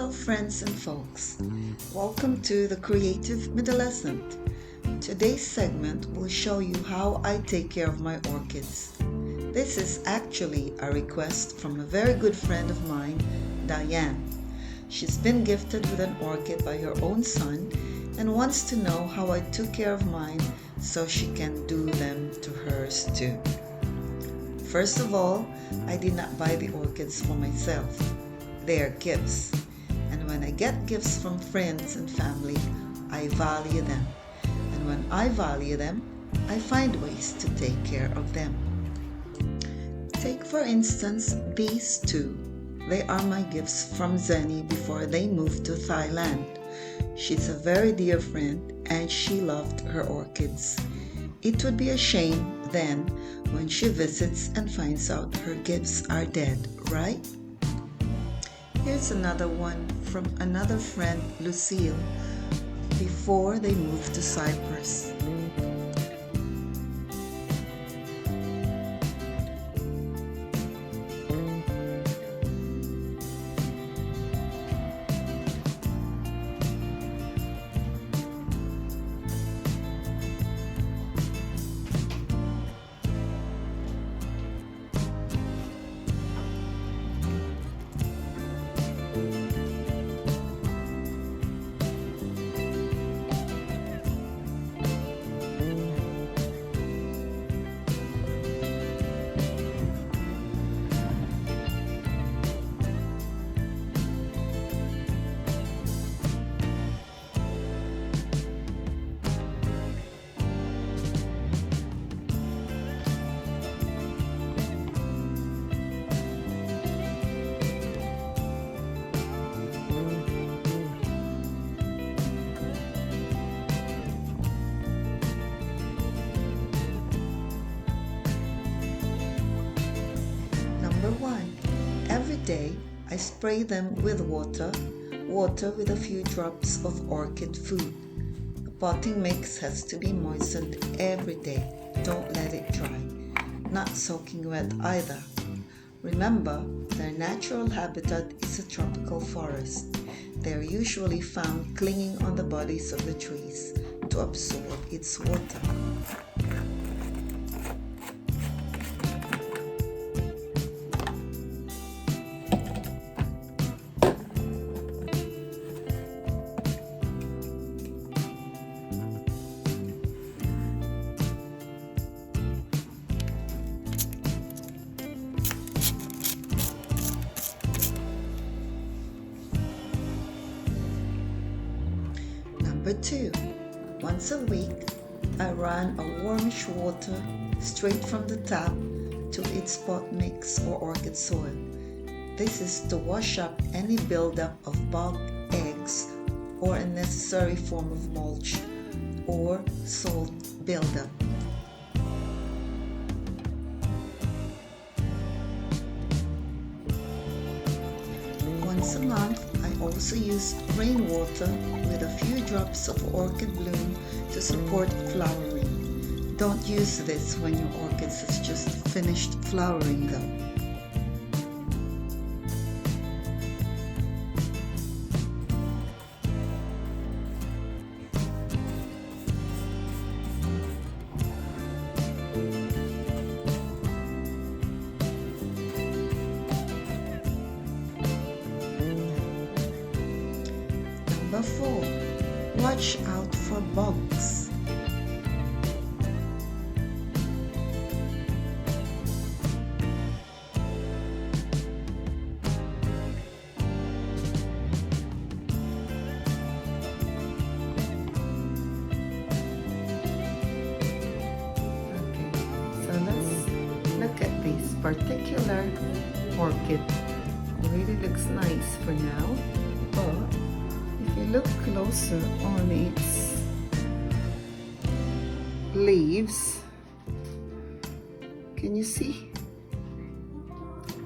Hello friends and folks, welcome to the Creative Middlescent. Today's segment will show you how I take care of my orchids. This is actually a request from a very good friend of mine, Diane. She's been gifted with an orchid by her own son and wants to know how I took care of mine so she can do them to hers too. First of all, I did not buy the orchids for myself. They are gifts, and when I get gifts from friends and family, I value them, and when I value them, I find ways to take care of them. Take for instance these two. They are my gifts from Zenny before they moved to Thailand. She's a very dear friend and she loved her orchids. It would be a shame then when she visits and finds out her gifts are dead, right? Here's another one from another friend, Lucille, before they moved to Cyprus. Number 1. Every day I spray them with water with a few drops of orchid food. The potting mix has to be moistened every day. Don't let it dry. Not soaking wet either. Remember, their natural habitat is a tropical forest. They are usually found clinging on the bodies of the trees to absorb its water. Number 2. Once a week, I run a warmish water straight from the tap to its pot mix or orchid soil. This is to wash up any buildup of bog, eggs, or unnecessary form of mulch or salt buildup. Once a month, I also use rainwater with a few drops of orchid bloom to support flowering. Don't use this when your orchids has just finished flowering though. Number 4. Watch out for bugs. Okay, so let's look at this particular orchid. It really looks nice for now, but if you look closer on its leaves, can you see?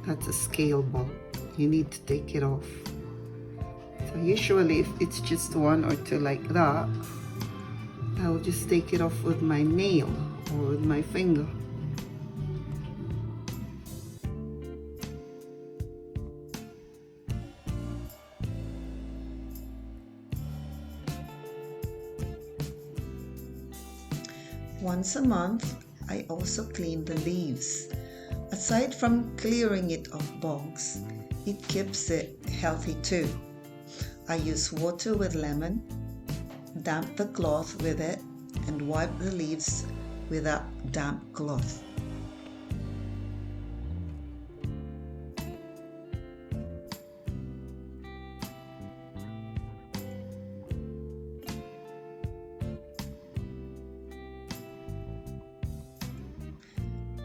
That's a scale bug. You need to take it off. So usually if it's just one or two like that, I'll just take it off with my nail or with my finger. Once a month, I also clean the leaves. Aside from clearing it of bugs, it keeps it healthy too. I use water with lemon, damp the cloth with it, and wipe the leaves with a damp cloth.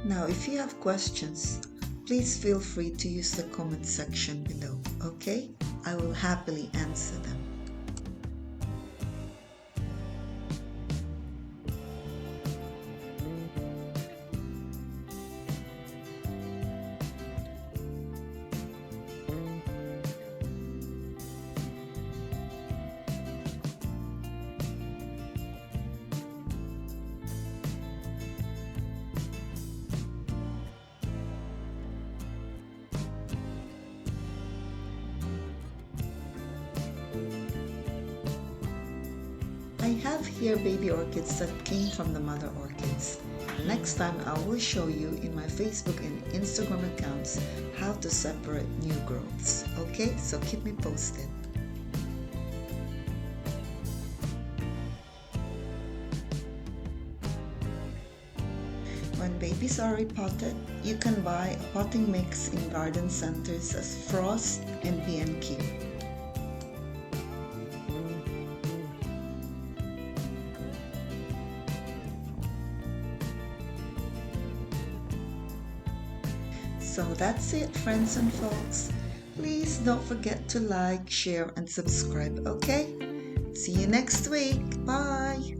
Now, if you have questions, please feel free to use the comment section below, okay? I will happily answer them. I have here baby orchids that came from the mother orchids. Next time I will show you in my Facebook and Instagram accounts how to separate new growths. Okay, so keep me posted. When babies are repotted, you can buy a potting mix in garden centers as Frost and B&Q. So that's it, friends and folks. Please don't forget to like, share, and subscribe, okay? See you next week. Bye.